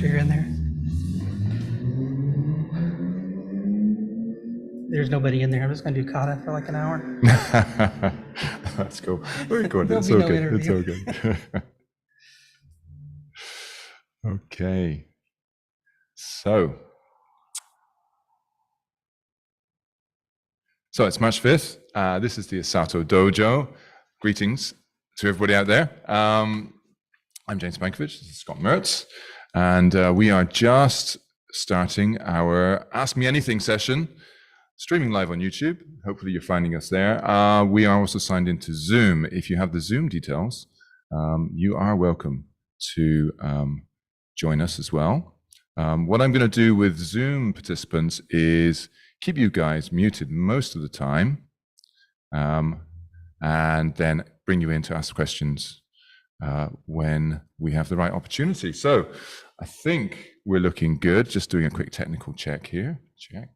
You're in there. There's nobody in there. I'm just going to do Kata for like an hour. That's cool. Very good. There'll It's be no okay. interview. It's okay. Okay. So it's March 5th. This is the Asato Dojo. Greetings to everybody out there. I'm James Pankiewicz. This is Scot Mertz. And we are just starting our Ask Me Anything session, streaming live on YouTube. Hopefully you're finding us there. We are also signed into Zoom. If you have the Zoom details, you are welcome to join us as well. What I'm going to do with Zoom participants is keep you guys muted most of the time, and then bring you in to ask questions when we have the right opportunity. So I think we're looking good. Just doing a quick technical check here. Check.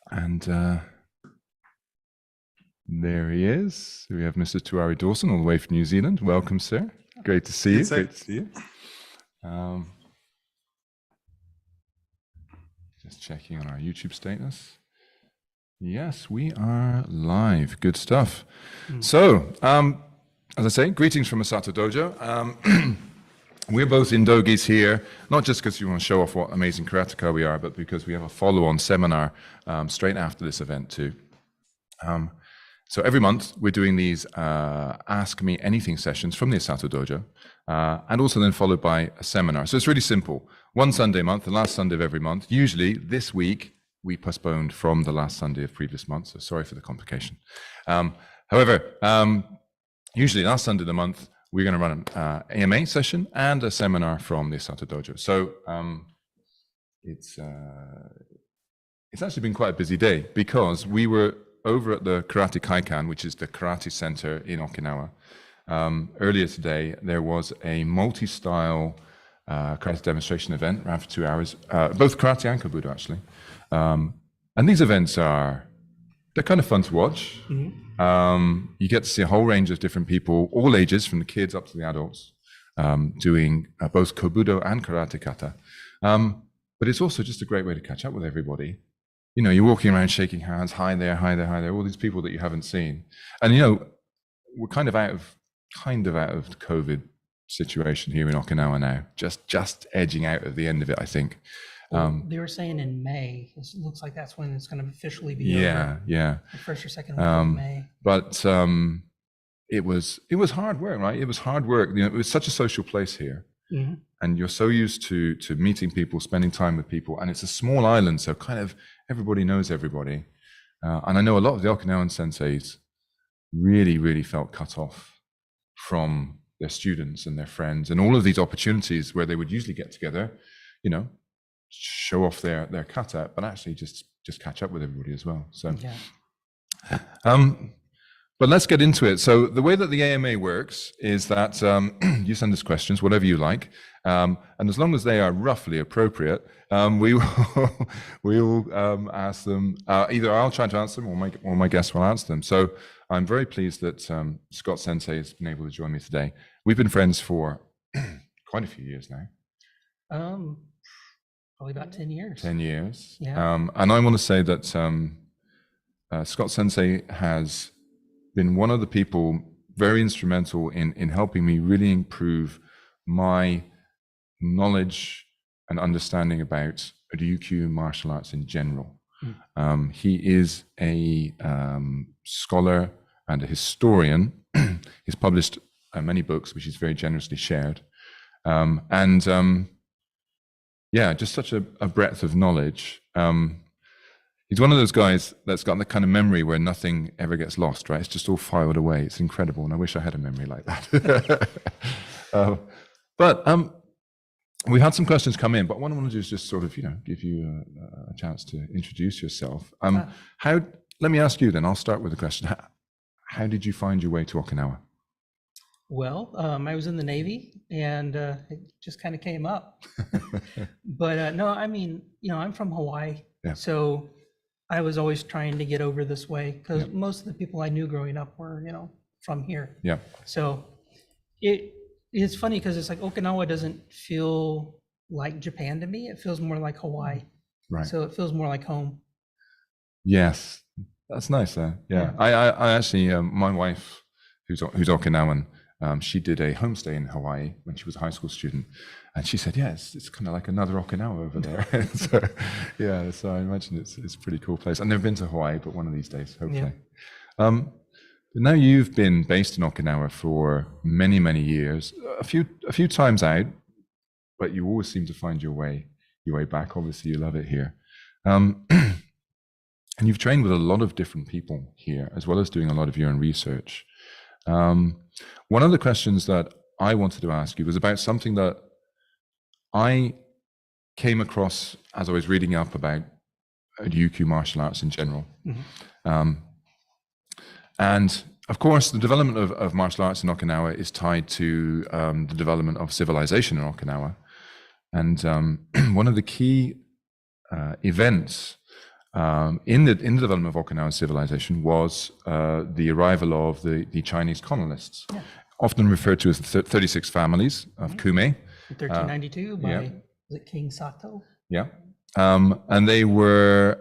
And there he is. We have Mr. Tuari Dawson all the way from New Zealand. Welcome, sir. Great to see you. Great to see you. Just checking on our YouTube status. Yes, we are live. Good stuff. So, as I say, greetings from Asato Dojo. We're both in Dogis here, not just because we want to show off what amazing karateka we are, but because we have a follow-on seminar straight after this event too. So every month we're doing these Ask Me Anything sessions from the Asato Dojo, and also then followed by a seminar. So it's really simple. One Sunday a month, the last Sunday of every month. Usually this week we postponed from the last Sunday of previous month, so sorry for the complication. However, usually last Sunday of the month, we're going to run an AMA session and a seminar from the Asato Dojo. So it's actually been quite a busy day because we were over at the Karate Kaikan, which is the karate center in Okinawa. Earlier today, there was a multi-style karate demonstration event, ran for 2 hours, both karate and kobudo actually. And these events they're kind of fun to watch. You get to see a whole range of different people, all ages, from the kids up to the adults, doing both kobudo and karate kata. But it's also just a great way to catch up with everybody. You know, you're walking around shaking hands, hi there, hi there, hi there, all these people that you haven't seen. And you know, we're kind of out of the COVID situation here in Okinawa now, just edging out of the end of it, I think. They were saying in May. It looks like that's when it's going to officially be over. Yeah. The first or second week of May. But it was hard work, right? It was hard work. You know, it was such a social place here, and you're so used to meeting people, spending time with people, and it's a small island, so kind of everybody knows everybody. And I know a lot of the Okinawan senseis really, really felt cut off from their students and their friends, and all of these opportunities where they would usually get together, you know, show off their kata, but actually just catch up with everybody as well. So, but let's get into it. So the way that the AMA works is that you send us questions, whatever you like, and as long as they are roughly appropriate, we will ask them. Either I'll try to answer them, or my guests will answer them. So I'm very pleased that Scot Sensei has been able to join me today. We've been friends for quite a few years now. Probably about 10 years. 10 years. Yeah. And I want to say that Scot Sensei has been one of the people very instrumental in helping me really improve my knowledge and understanding about Ryukyu martial arts in general. He is a scholar and a historian. He's published many books, which he's very generously shared. Yeah, just such a breadth of knowledge. He's one of those guys that's got the kind of memory where nothing ever gets lost, right? It's just all filed away. It's incredible, and I wish I had a memory like that. But we had some questions come in, but what I want to do is just sort of, you know, give you a chance to introduce yourself. Let me ask you then, I'll start with the question. How did you find your way to Okinawa? Well, I was in the Navy, and it just kind of came up. But no, I mean, you know, I'm from Hawaii, so I was always trying to get over this way because most of the people I knew growing up were, you know, from here. Yeah. So it's funny because it's like Okinawa doesn't feel like Japan to me. It feels more like Hawaii. Right. So it feels more like home. Yes, that's nice. Yeah. I actually, my wife, who's Okinawan, she did a homestay in Hawaii when she was a high school student, and she said, "Yeah, it's kind of like another Okinawa over there." So, yeah, so I imagine it's a pretty cool place. I've never been to Hawaii, but one of these days, hopefully. Yeah. But now you've been based in Okinawa for many, many years, a few times out, but you always seem to find your way back. Obviously, you love it here. And you've trained with a lot of different people here, as well as doing a lot of your own research. One of the questions that I wanted to ask you was about something that I came across as I was reading up about Ryukyu martial arts in general. Mm-hmm. And of course, the development of martial arts in Okinawa is tied to the development of civilization in Okinawa. And one of the key events in the development of Okinawan civilization was the arrival of the Chinese colonists, often referred to as the 36 families of Kume. 1392 by was it King Sato? Yeah, and they were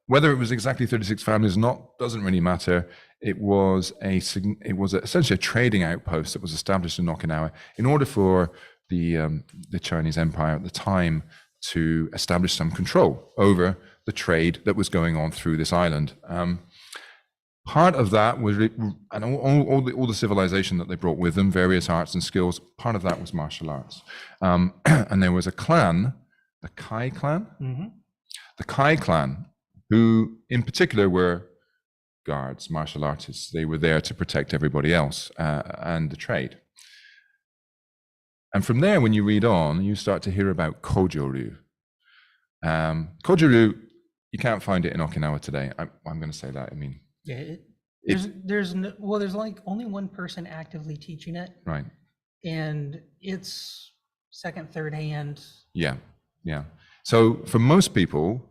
whether it was exactly 36 families or not doesn't really matter. It was essentially a trading outpost that was established in Okinawa in order for the Chinese Empire at the time to establish some control over the trade that was going on through this island. Part of that was, and all the civilization that they brought with them, various arts and skills, part of that was martial arts. And there was a clan, the Kai clan, the Kai clan, who in particular were guards, martial artists. They were there to protect everybody else and the trade. And from there, when you read on, you start to hear about Kojo-ryu. Kojo-ryu, you can't find it in Okinawa today. I'm going to say that. I mean, yeah, there's only one person actively teaching it, right? And it's second, third hand. Yeah. So for most people,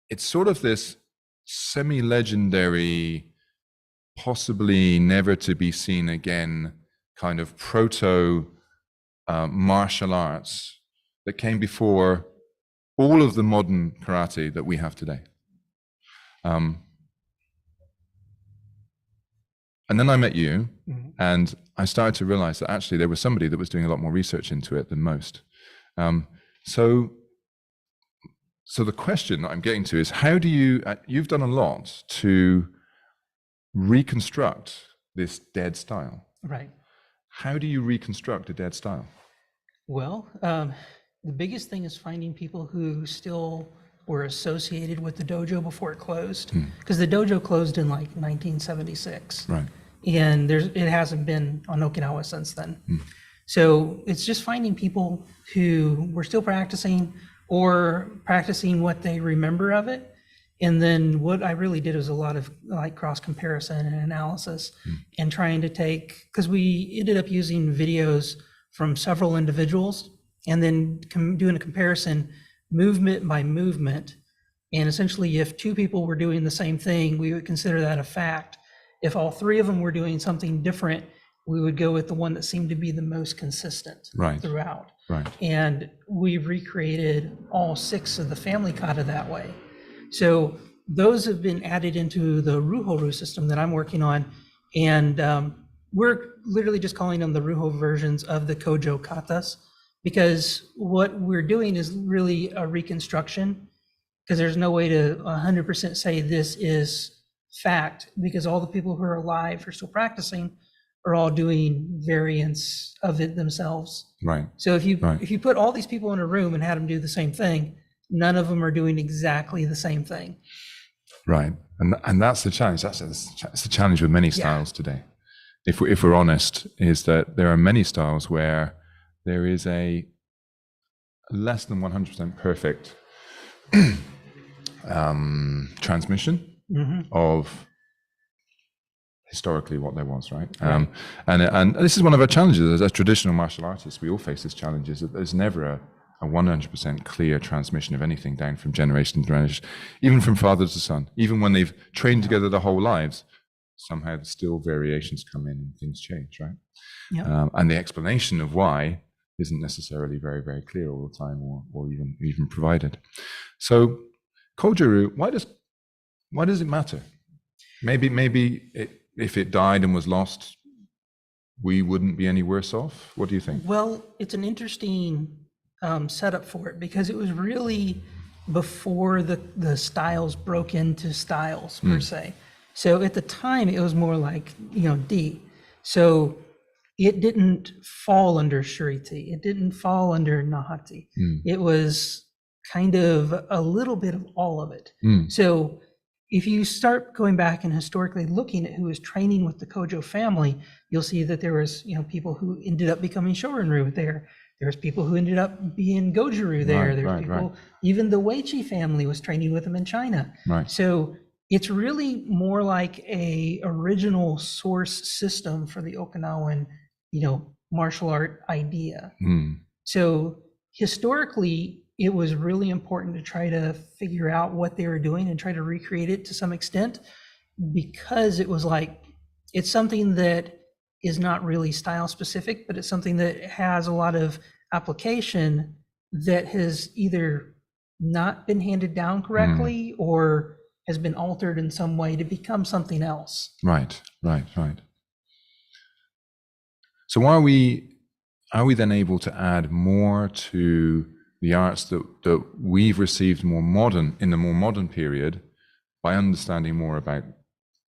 it's sort of this semi-legendary, possibly never to be seen again kind of proto martial arts that came before all of the modern karate that we have today. And then I met you, and I started to realize that actually there was somebody that was doing a lot more research into it than most. So the question that I'm getting to is, how do you've done a lot to reconstruct this dead style. Right. How do you reconstruct a dead style? Well, the biggest thing is finding people who still were associated with the dojo before it closed, because the dojo closed in like 1976. Right. And it hasn't been on Okinawa since then. So it's just finding people who were still practicing or practicing what they remember of it. And then what I really did was a lot of like cross comparison and analysis and trying to take, because we ended up using videos from several individuals and then doing a comparison movement by movement. And essentially if two people were doing the same thing, we would consider that a fact. If all three of them were doing something different, we would go with the one that seemed to be the most consistent throughout. Right. And we recreated all 6 of the family kata that way. So those have been added into the Ruho-ryu system that I'm working on. And we're literally just calling them the Ruho versions of the Kojo katas, because what we're doing is really a reconstruction, because there's no way to 100% say this is fact, because all the people who are alive who are still practicing are all doing variants of it themselves. Right. So if you put all these people in a room and had them do the same thing, none of them are doing exactly the same thing. Right. And that's the challenge. That's the challenge with many styles today. If we're honest, is that there are many styles where there is a less than 100% perfect transmission of historically what there was, right? And this is one of our challenges as traditional martial artists. We all face this challenge, is that there's never a 100% clear transmission of anything down from generation to generation, even from father to son, even when they've trained together their whole lives. somehow still variations come in and things change, right? Yeah. And the explanation of why isn't necessarily very, very clear all the time, or even provided. So, Kojo-ryu, why does it matter? Maybe if it died and was lost, we wouldn't be any worse off. What do you think? Well, it's an interesting setup for it, because it was really before the styles broke into styles per se. So at the time, it was more like, D. So it didn't fall under Shuriti. It didn't fall under Nahati. It was kind of a little bit of all of it. So if you start going back and historically looking at who was training with the Kojo family, you'll see that there was, people who ended up becoming Shorin-ryu there. There's people who ended up being Goju-ryu there. There's people, even the Weichi family was training with them in China. So it's really more like a original source system for the Okinawan, martial art idea. So historically, it was really important to try to figure out what they were doing and try to recreate it to some extent, because it was like, it's something that is not really style specific, but it's something that has a lot of application that has either not been handed down correctly or has been altered in some way to become something else. Right. So are we then able to add more to the arts that we've received in the more modern period by understanding more about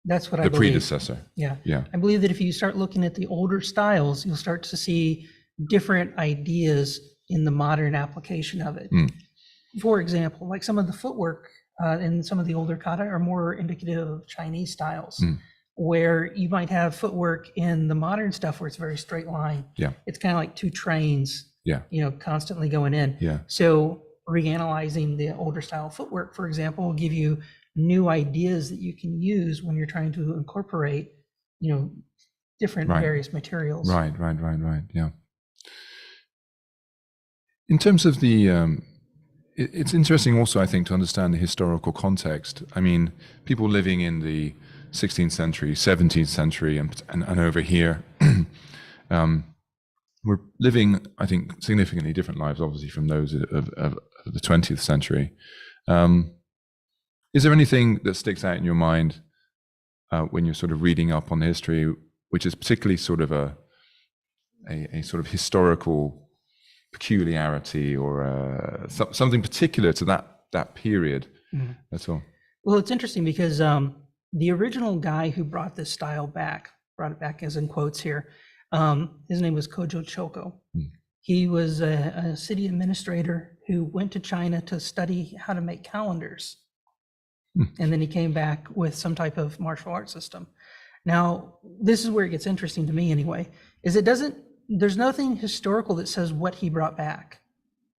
That's what the I believe. predecessor? Yeah. Yeah. I believe that if you start looking at the older styles, you'll start to see different ideas in the modern application of it. For example, like some of the footwork in some of the older kata are more indicative of Chinese styles, where you might have footwork in the modern stuff where it's very straight line. Yeah. It's kind of like two trains, constantly going in. Yeah. So reanalyzing the older style footwork, for example, will give you new ideas that you can use when you're trying to incorporate, different various materials. Right. Yeah. In terms of the, it's interesting also, I think, to understand the historical context. I mean, people living in the 16th century, 17th century, and over here, we're living, I think, significantly different lives, obviously, from those of the 20th century. Is there anything that sticks out in your mind when you're sort of reading up on the history, which is particularly sort of a sort of historical peculiarity or something particular to that period? That's all. Well, it's interesting because the original guy who brought this style back, brought it back as in quotes here, his name was Kojo Choko. He was a city administrator who went to China to study how to make calendars. And then he came back with some type of martial arts system. Now, this is where it gets interesting to me anyway, is there's nothing historical that says what he brought back.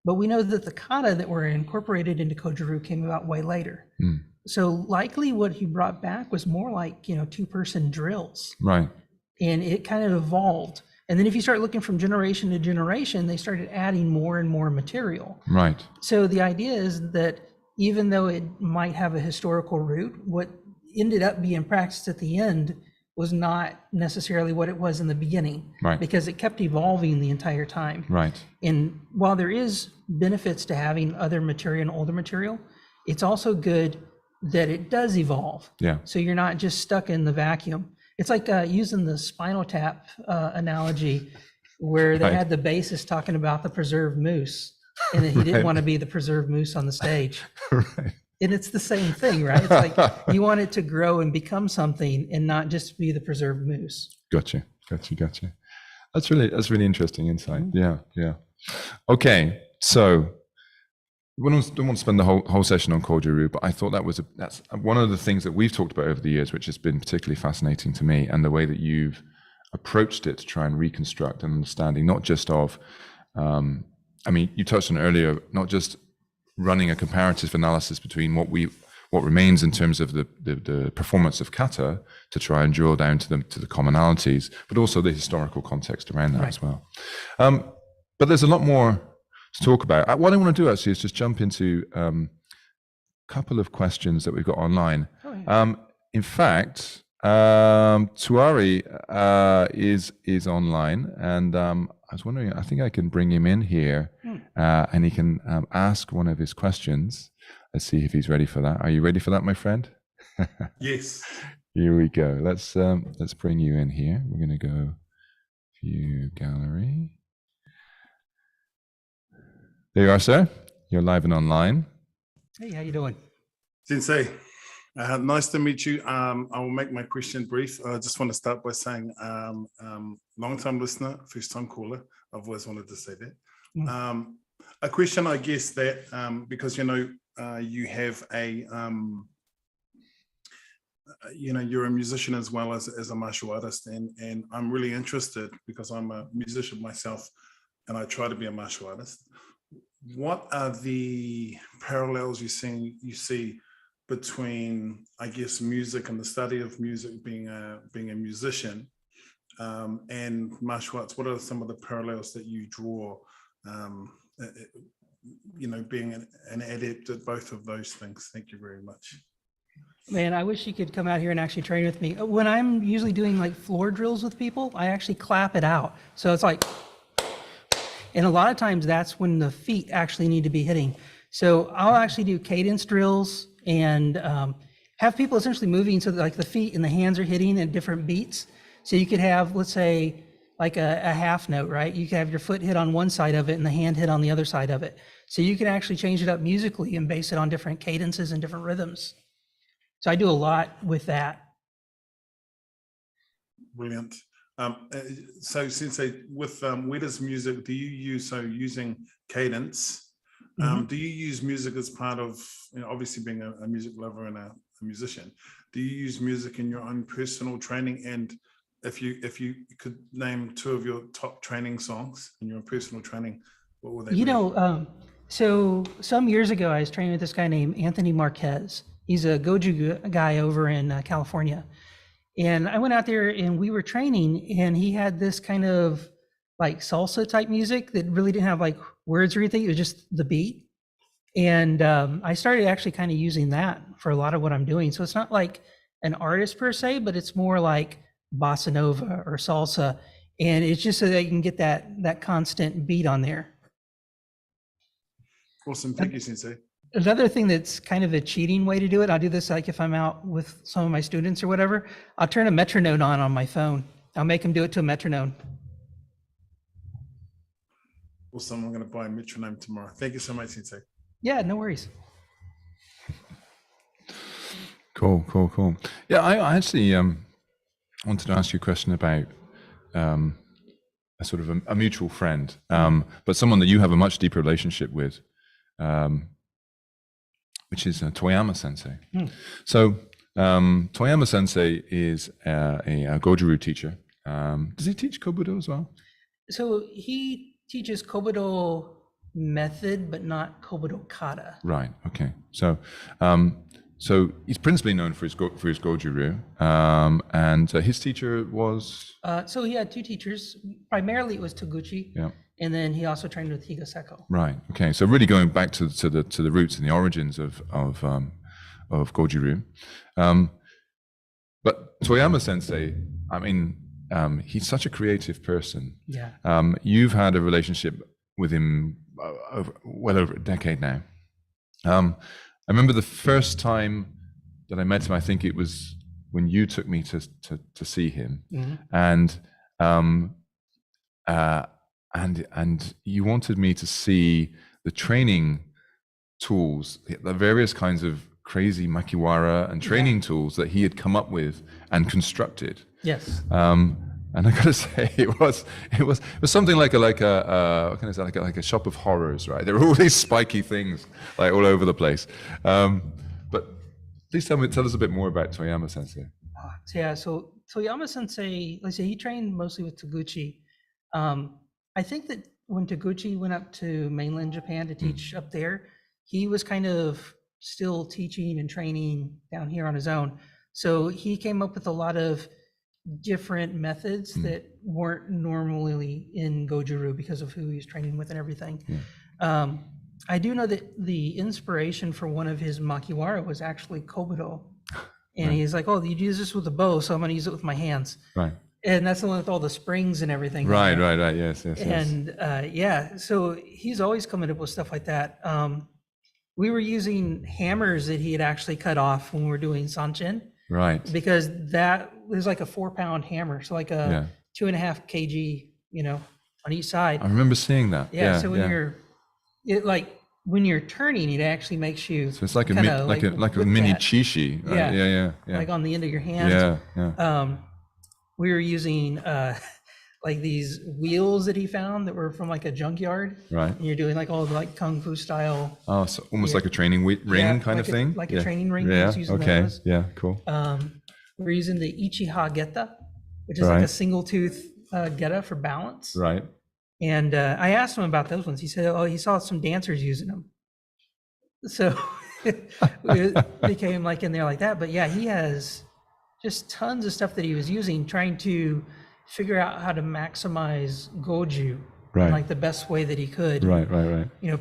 But we know that the kata that were incorporated into Kojo-ryu came about way later. So likely what he brought back was more like, two-person drills. Right. And it kind of evolved. And then if you start looking from generation to generation, they started adding more and more material. Right. So the idea is that even though it might have a historical root, what ended up being practiced at the end was not necessarily what it was in the beginning. Right. Because it kept evolving the entire time. Right. And while there is benefits to having other material and older material, it's also good that it does evolve. Yeah. So you're not just stuck in the vacuum. It's like using the Spinal Tap analogy, where they had the bassist talking about the preserved moose, and that he didn't want to be the preserved moose on the stage. Right. And it's the same thing, right? It's like you want it to grow and become something, and not just be the preserved moose. Gotcha. That's really interesting insight. Yeah. Okay, so we don't want to spend the whole session on Kojo-ryu, but I thought that's one of the things that we've talked about over the years, which has been particularly fascinating to me, and the way that you've approached it to try and reconstruct an understanding, not just of, you touched on earlier, not just running a comparative analysis between what remains in terms of the performance of kata to try and drill down to the commonalities, but also the historical context around that as well. But there's a lot more to talk about. What I want to do actually is just jump into a couple of questions that we've got online. Oh, yeah. In fact, Tuari is online, and I was wondering. I think I can bring him in here, and he can ask one of his questions. Let's see if he's ready for that. Are you ready for that, my friend? Yes. Here we go. Let's bring you in here. We're going to go view gallery. There you are, sir. You're live and online. Hey, how you doing? Sensei, nice to meet you. I will make my question brief. I just want to start by saying, long-time listener, first-time caller. I've always wanted to say that. A question, I guess, that because you have a you're a musician as well as a martial artist, and I'm really interested because I'm a musician myself, and I try to be a martial artist. What are the parallels you see between, I guess, music and the study of music, being a musician, and martial arts? What are some of the parallels that you draw, being an adept at both of those things? Thank you very much. Man, I wish you could come out here and actually train with me. When I'm usually doing like floor drills with people, I actually clap it out. So it's like, and a lot of times that's when the feet actually need to be hitting. So I'll actually do cadence drills and have people essentially moving so that like the feet and the hands are hitting at different beats. So you could have, let's say, like a half note, right? You could have your foot hit on one side of it and the hand hit on the other side of it. So you can actually change it up musically and base it on different cadences and different rhythms. So I do a lot with that. Brilliant. So Sensei, with where does music, do you use, so using cadence, do you use music as part of, obviously being a music lover and a musician, do you use music in your own personal training? And if you could name two of your top training songs in your personal training, what would they be? So some years ago, I was training with this guy named Anthony Marquez. He's a Goju guy over in California. And I went out there and we were training, and he had this kind of like salsa type music that really didn't have like words or anything. It was just the beat. And I started actually kind of using that for a lot of what I'm doing. So it's not like an artist per se, but it's more like bossa nova or salsa. And it's just so that you can get that constant beat on there. Awesome. Thank you, Sensei. Another thing that's kind of a cheating way to do it, I'll do this like if I'm out with some of my students or whatever, I'll turn a metronome on my phone. I'll make them do it to a metronome. Awesome. I'm going to buy a metronome tomorrow. Thank you so much, Sensei. Yeah, no worries. Cool. Yeah, I actually wanted to ask you a question about a sort of a mutual friend, but someone that you have a much deeper relationship with, which is Toyama Sensei. So Toyama Sensei is a Kojo-ryu teacher. Does he teach Kobudo as well? So he teaches Kobudo method, but not Kobudo kata. Right. Okay. So he's principally known for his Kojo-ryu, and his teacher was. So he had two teachers. Primarily, it was Toguchi. Yeah. And then he also trained with Higaseko. Right. Okay. So really going back to the roots and the origins of Kojo-ryu. But Toyama Sensei, I mean, he's such a creative person. Yeah. You've had a relationship with him well over a decade now. I remember the first time that I met him, I think it was when you took me to see him, and you wanted me to see the training tools, the various kinds of crazy makiwara and training tools that he had come up with and constructed. Yes. And I gotta say, it was something like a what can I say, like a shop of horrors, right? There were all these spiky things like all over the place. But please tell us a bit more about Toyama Sensei. Yeah. So Toyama Sensei, let's say he trained mostly with Toguchi. I think that when Toguchi went up to mainland Japan to teach up there, he was kind of still teaching and training down here on his own. So he came up with a lot of different methods that weren't normally in Goju-ryu because of who he's training with and everything. I do know that the inspiration for one of his makiwara was actually Kobudo. And he's like, oh, you use this with a bow, so I'm going to use it with my hands. Right. And that's the one with all the springs and everything. Right. Yes. And so he's always coming up with stuff like that. We were using hammers that he had actually cut off when we were doing Sanchin. Right. Because that was like a 4-pound hammer. So like a 2.5 kg, on each side. I remember seeing that. Yeah. So when you're turning, it actually makes you. So it's like a mini chishi. Right? Yeah. Like on the end of your hand. Yeah. We were using like these wheels that he found that were from like a junkyard. Right. And you're doing like all the like kung fu style. Oh, so almost like a training ring kind of thing. Like a training ring. Yeah. Okay. Those. Yeah. Cool. We're using the Ichiha Geta, which is like a single tooth Geta for balance. Right. And I asked him about those ones. He said, oh, he saw some dancers using them. So it became like in there like that. But yeah, he has just tons of stuff that he was using, trying to figure out how to maximize Goju in like the best way that he could. Right.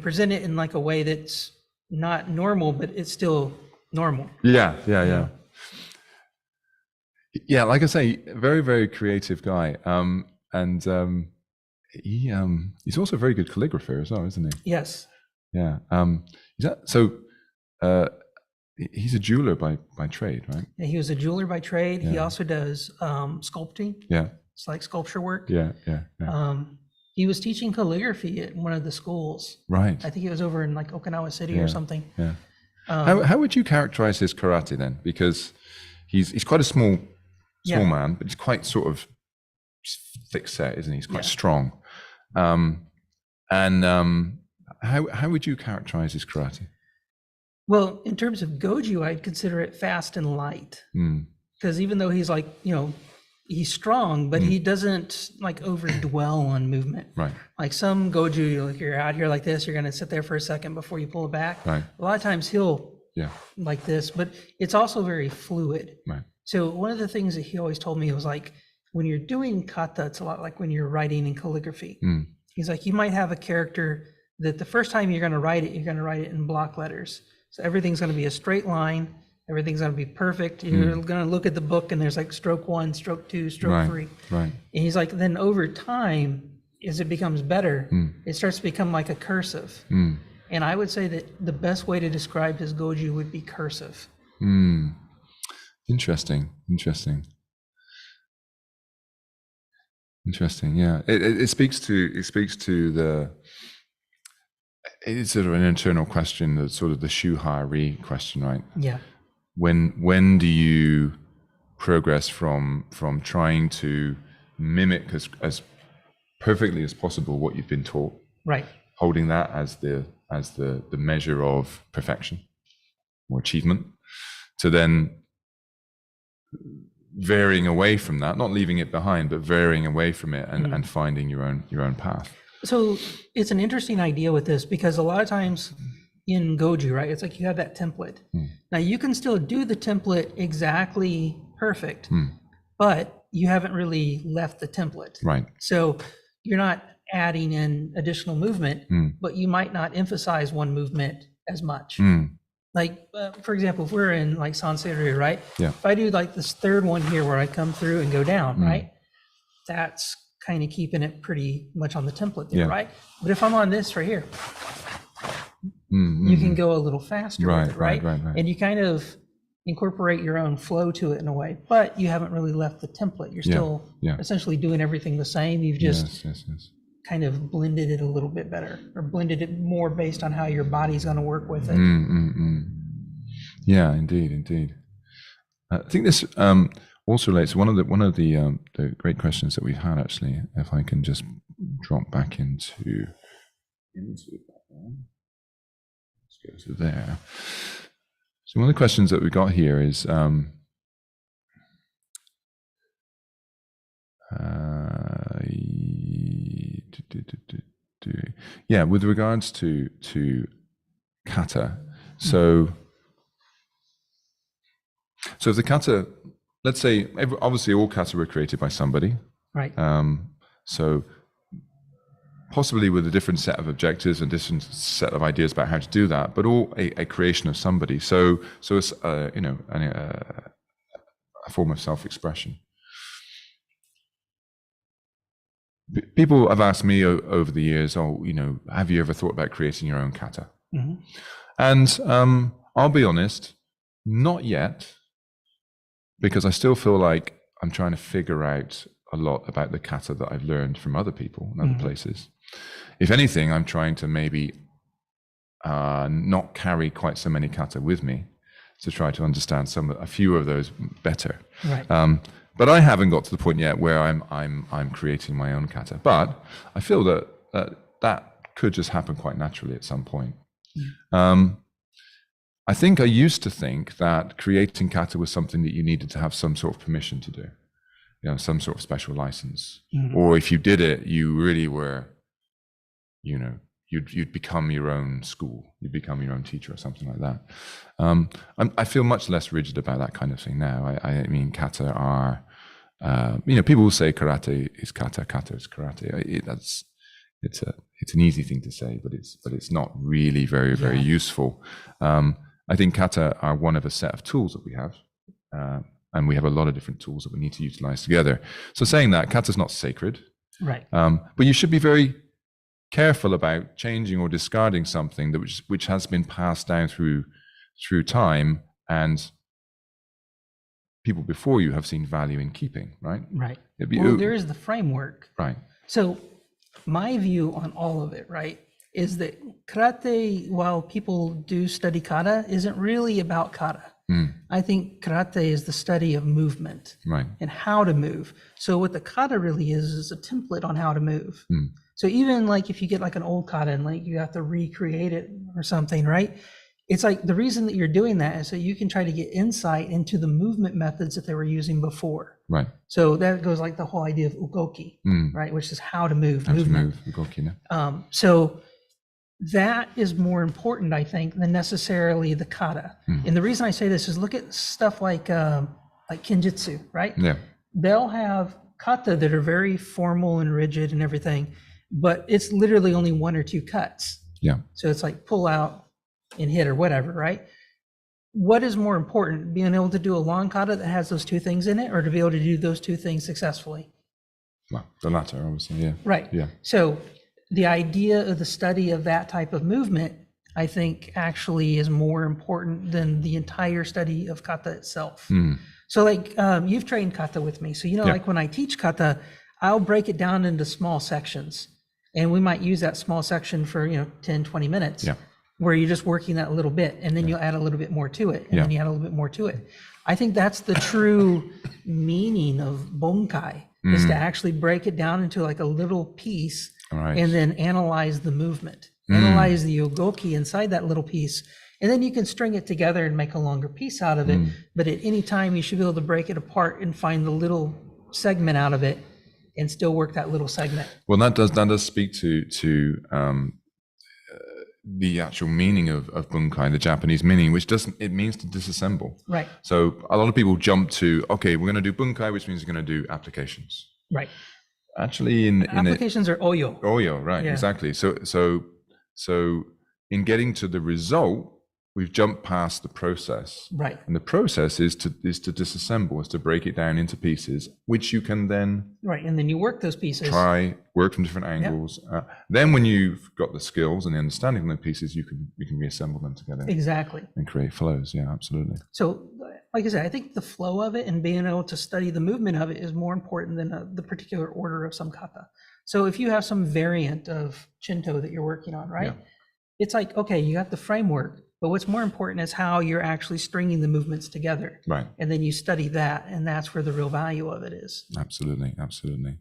Present it in like a way that's not normal, but it's still normal. Yeah. Yeah, like I say, very, very creative guy. He's also a very good calligrapher as well, isn't he? Yes. Yeah. He's a jeweler by trade, right? Yeah, he was a jeweler by trade. Yeah. He also does sculpting. Yeah. It's like sculpture work. Yeah. He was teaching calligraphy at one of the schools. Right. I think he was over in like Okinawa City or something. Yeah. How would you characterize his karate then? Because he's quite a small man, but he's quite sort of thick set, isn't he? He's quite strong. How would you characterize his karate? Well, in terms of Goju, I'd consider it fast and light. Because even though he's like, he's strong, but he doesn't like overdwell on movement. Right. Like some Goju, you're out here like this, you're going to sit there for a second before you pull it back. Right. A lot of times he'll like this, but it's also very fluid. Right. So one of the things that he always told me was like, when you're doing kata, it's a lot like when you're writing in calligraphy. He's like, you might have a character that the first time you're going to write it in block letters. So everything's going to be a straight line. Everything's going to be perfect. You're going to look at the book and there's like stroke 1, stroke 2, stroke 3. Right. And he's like, then over time, as it becomes better, it starts to become like a cursive. And I would say that the best way to describe his Goju would be cursive. Interesting. Yeah. It speaks to the. It's sort of an internal question, the sort of the shuhari question, right? Yeah. When do you progress from trying to mimic as perfectly as possible what you've been taught, right? Holding that as the measure of perfection or achievement, to then varying away from that, not leaving it behind, but varying away from it and finding your own path. So it's an interesting idea with this, because a lot of times in Goju, right, it's like you have that template. Now you can still do the template exactly perfect, but you haven't really left the template. Right. So you're not adding in additional movement, but you might not emphasize one movement as much. Like, for example, if we're in like sensei, right? Yeah. If I do like this third one here where I come through and go down, right? That's kind of keeping it pretty much on the template there, right? But if I'm on this right here, you can go a little faster with it, right? And you kind of incorporate your own flow to it in a way, but you haven't really left the template. You're still essentially doing everything the same. You've just kind of blended it a little bit better, or blended it more based on how your body's going to work with it. Yeah, indeed. I think this also relates to one of the great questions that we've had, actually. If I can just drop back into that one. Let's go to there. So one of the questions that we got here is with regards to kata. So if the kata, let's say, obviously all kata were created by somebody, right? So possibly with a different set of objectives and different set of ideas about how to do that, but all a creation of somebody. So form of self-expression. People have asked me over the years, oh, you know, have you ever thought about creating your own kata? Mm-hmm. And I'll be honest, not yet, because I still feel like I'm trying to figure out a lot about the kata that I've learned from other people and other places. If anything, I'm trying to maybe not carry quite so many kata with me to try to understand a few of those better. Right. But I haven't got to the point yet where I'm creating my own kata. But I feel that could just happen quite naturally at some point. I think I used to think that creating kata was something that you needed to have some sort of permission to do, you know, some sort of special license, or if you did it, you really were, you know, you'd become your own school, you'd become your own teacher or something like that. I feel much less rigid about that kind of thing now. I mean, kata are, you know, people will say karate is kata, kata is karate. It's an easy thing to say, but it's not really very useful. I think kata are one of a set of tools that we have, and we have a lot of different tools that we need to utilize together. So saying that, kata is not sacred, right? But you should be very careful about changing or discarding something which has been passed down through time, and people before you have seen value in keeping, right? Right. Well, there is the framework. Right. So my view on all of it, right, is that karate, while people do study kata, isn't really about kata. I think karate is the study of movement, right, and how to move. So what the kata really is a template on how to move. So even like if you get like an old kata and like you have to recreate it or something, right? It's like the reason that you're doing that is so you can try to get insight into the movement methods that they were using before. Right. So that goes like the whole idea of ugoki, right? Which is how to move, movement. Ugoki, so that is more important, I think, than necessarily the kata. And the reason I say this is look at stuff like Kenjutsu, right? Yeah. They'll have kata that are very formal and rigid and everything, but it's literally only one or two cuts. Yeah. So it's like pull out and hit or whatever, right? What is more important, being able to do a long kata that has those two things in it, or to be able to do those two things successfully? Well, the latter, obviously, yeah. Right. Yeah. So the idea of the study of that type of movement, I think, actually is more important than the entire study of kata itself. So like you've trained kata with me. So, you know, like when I teach kata, I'll break it down into small sections, and we might use that small section for, you know, 10, 20 minutes. Yeah. Where you're just working that little bit, and then you'll add a little bit more to it, and then you add a little bit more to it. I think that's the true meaning of bunkai, is to actually break it down into like a little piece, and then analyze the movement, analyze the ugoki inside that little piece, and then you can string it together and make a longer piece out of it. But at any time, you should be able to break it apart and find the little segment out of it, and still work that little segment. Well, that does speak to the actual meaning of bunkai, the Japanese meaning, which it means to disassemble. Right. So a lot of people jump to, okay, we're going to do bunkai, which means we're going to do applications. Right. Actually, applications are oyo. Oyo, right? Yeah. Exactly. So in getting to the result, we've jumped past the process. Right. And the process is to disassemble, is to break it down into pieces, which you can then and then you work those pieces. Work from different angles. Then when you've got the skills and the understanding of the pieces, you can reassemble them together. Exactly. And create flows. Yeah, absolutely. So like I said, I think the flow of it and being able to study the movement of it is more important than the particular order of some kata. So if you have some variant of Shinto that you're working on, right? Yeah. It's like, okay, you got the framework, but what's more important is how you're actually stringing the movements together. Right. And then you study that, and that's where the real value of it is. Absolutely, absolutely.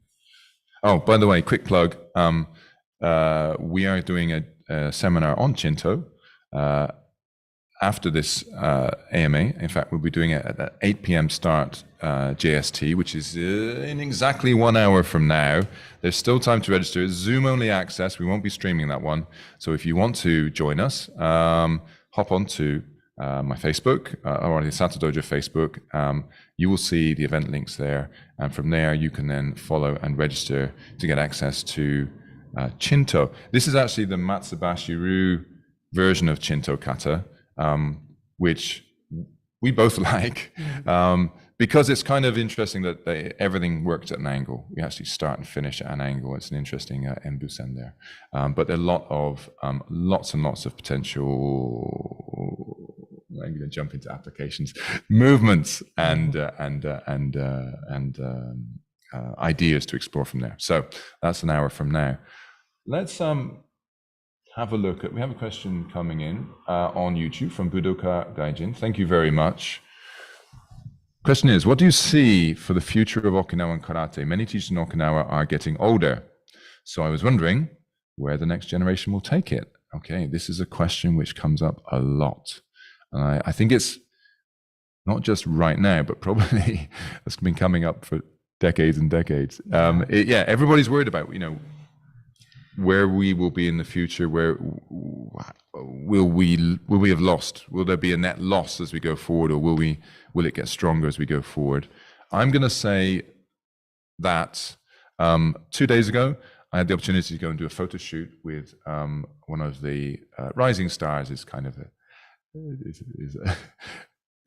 Oh, by the way, quick plug. We are doing a seminar on Shinto after this AMA. In fact, we'll be doing it at 8 p.m. start JST, which is in exactly 1 hour from now. There's still time to register. It's Zoom-only access. We won't be streaming that one. So if you want to join us, hop onto my Facebook or the Asato Dojo Facebook. You will see the event links there. And from there, you can then follow and register to get access to Shinto. This is actually the Matsubashi-ryu version of Shinto kata, which we both like, because it's kind of interesting that everything works at an angle. You actually start and finish at an angle. It's an interesting embusen there. But there are lots and lots of potential, I'm going to jump into applications, movements and ideas to explore from there. So that's an hour from now. Let's have a look at, we have a question coming in on YouTube from Budoka Gaijin. Thank you very much. Question is, what do you see for the future of Okinawan karate? Many teachers in Okinawa are getting older. So I was wondering where the next generation will take it. Okay, this is a question which comes up a lot. I think it's not just right now, but probably it's been coming up for decades and decades. Everybody's worried about, where we will be in the future. Where will we have lost? Will there be a net loss as we go forward, or will it get stronger as we go forward? I'm going to say that 2 days ago, I had the opportunity to go and do a photo shoot with one of the rising stars. Is kind of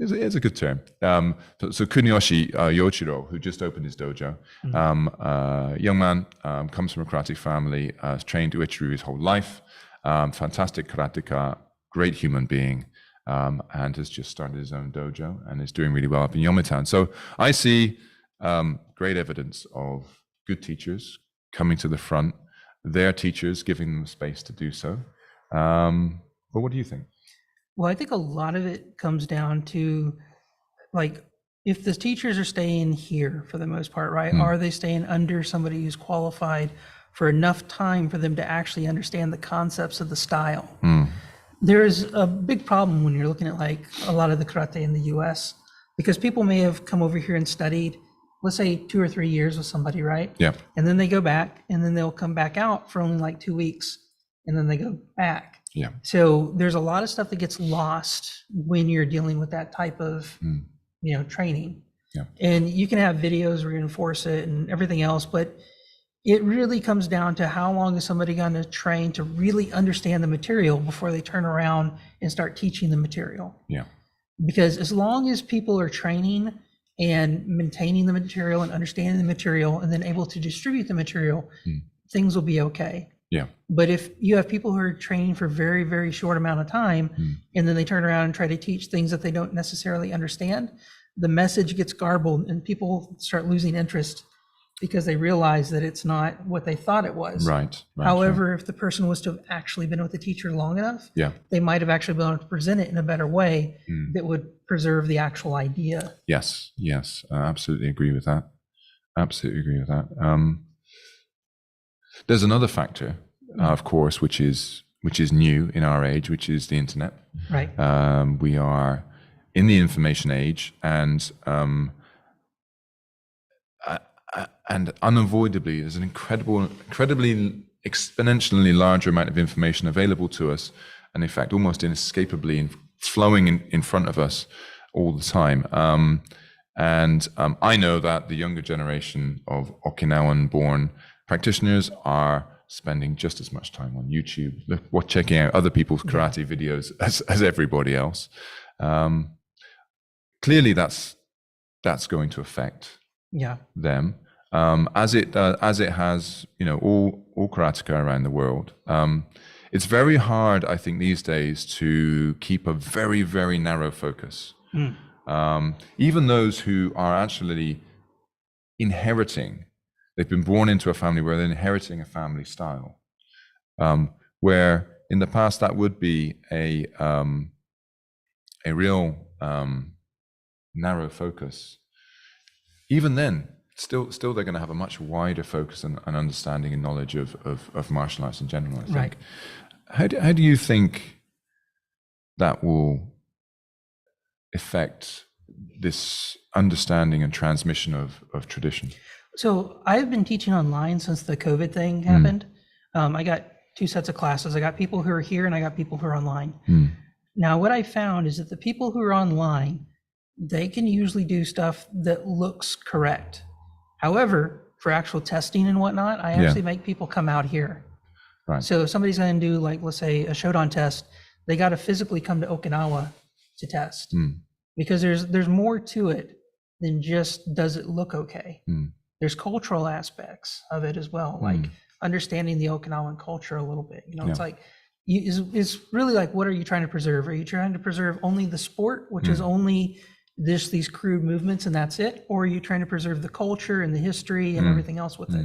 is a good term. So Kuniyoshi Yoichiro, who just opened his dojo, young man, comes from a karate family, has trained Uechi-ryu his whole life, fantastic karateka, great human being, and has just started his own dojo and is doing really well up in Yomitan. So I see great evidence of good teachers coming to the front, their teachers giving them space to do so. But what do you think? Well, I think a lot of it comes down to, like, if the teachers are staying here for the most part, right? Are they staying under somebody who's qualified for enough time for them to actually understand the concepts of the style? There's a big problem when you're looking at like a lot of the karate in the US, because people may have come over here and studied, let's say 2 or 3 years with somebody, right? Yeah. And then they go back, and then they'll come back out for only like 2 weeks, and then they go back. Yeah. So there's a lot of stuff that gets lost when you're dealing with that type of, training. Yeah. And you can have videos reinforce it and everything else, but it really comes down to how long is somebody going to train to really understand the material before they turn around and start teaching the material. Yeah. Because as long as people are training and maintaining the material and understanding the material and then able to distribute the material, things will be okay. Yeah. But if you have people who are training for very, very short amount of time, and then they turn around and try to teach things that they don't necessarily understand, the message gets garbled and people start losing interest because they realize that it's not what they thought it was. Right. However, if the person was to have actually been with the teacher long enough, they might have actually been able to present it in a better way that would preserve the actual idea. Yes. I absolutely agree with that. There's another factor, of course, which is new in our age, which is the internet. Right. We are in the information age, and unavoidably, there's an incredibly exponentially larger amount of information available to us, and in fact, almost inescapably flowing in front of us all the time. I know that the younger generation of Okinawan-born practitioners are spending just as much time on YouTube, checking out other people's karate videos as everybody else. Clearly, that's going to affect them, as it has, all karateka around the world. It's very hard, I think, these days to keep a very, very narrow focus. Even those who are actually inheriting. They've been born into a family where they're inheriting a family style, where in the past that would be a real narrow focus. Even then, still they're going to have a much wider focus and understanding and knowledge of martial arts in general, I think. Right. How do you think that will affect this understanding and transmission of tradition? So I've been teaching online since the COVID thing happened. I got 2 sets of classes. I got people who are here and I got people who are online. Now, what I found is that the people who are online, they can usually do stuff that looks correct. However, for actual testing and whatnot, I actually make people come out here. Right. So if somebody's going to do, like, let's say a Shodan test, they got to physically come to Okinawa to test. because there's more to it than just does it look okay. There's cultural aspects of it as well, like understanding the Okinawan culture a little bit. It's like it's really like, what are you trying to preserve? Are you trying to preserve only the sport, which is only these crude movements and that's it, or are you trying to preserve the culture and the history and everything else with it?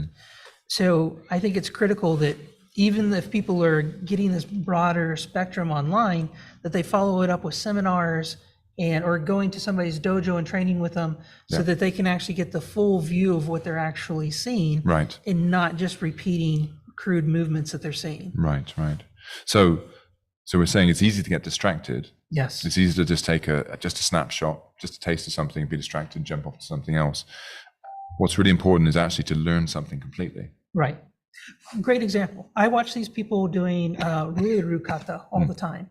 So I think it's critical that even if people are getting this broader spectrum online, that they follow it up with seminars or going to somebody's dojo and training with them, so that they can actually get the full view of what they're actually seeing, right, and not just repeating crude movements that they're seeing. Right. So we're saying it's easy to get distracted. Yes. It's easy to just take just a snapshot, just a taste of something, be distracted, jump off to something else. What's really important is actually to learn something completely. Right. Great example. I watch these people doing Ryu Kata all the time.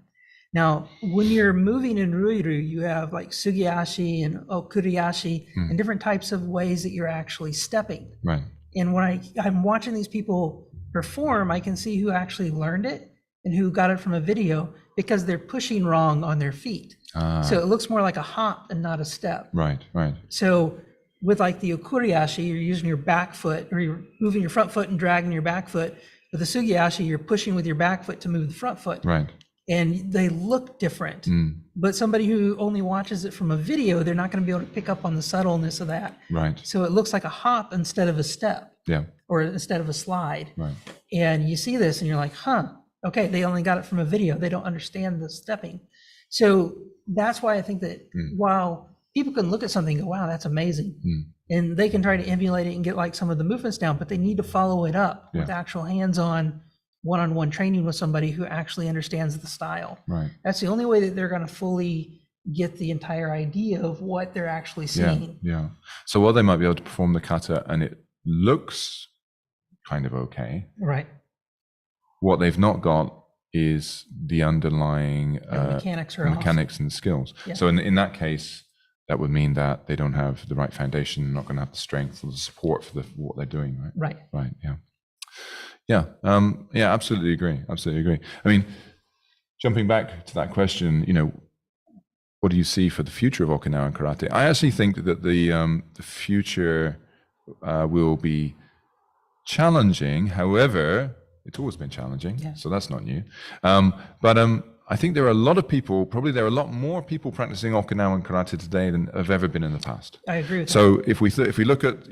Now, when you're moving in Ryu, you have like Sugiashi and Okuriashi and different types of ways that you're actually stepping. Right. And when I'm watching these people perform, I can see who actually learned it and who got it from a video, because they're pushing wrong on their feet. So it looks more like a hop and not a step. Right. So with like the Okuriashi, you're using your back foot, or you're moving your front foot and dragging your back foot. With the Sugiashi, you're pushing with your back foot to move the front foot. Right. And they look different. But somebody who only watches it from a video, they're not going to be able to pick up on the subtleness of that. Right. So it looks like a hop instead of a step. Yeah. Or instead of a slide. Right. And you see this and you're like, okay, they only got it from a video. They don't understand the stepping. So that's why I think that while people can look at something and go, wow, that's amazing. And they can try to emulate it and get like some of the movements down, but they need to follow it up with actual hands-on, one-on-one training with somebody who actually understands the style. Right. That's the only way that they're going to fully get the entire idea of what they're actually seeing. Yeah. So while they might be able to perform the kata and it looks kind of okay, right, what they've not got is the underlying mechanics and skills. Yeah. So in that case, that would mean that they don't have the right foundation, not going to have the strength or the support for what they're doing, right? Right. Yeah. Absolutely agree. I mean, jumping back to that question, what do you see for the future of Okinawan karate? I actually think that the future will be challenging. However, it's always been challenging, so that's not new. But I think there are a lot of people, probably there are a lot more people practicing Okinawan karate today than have ever been in the past. I agree with so that. If we look at,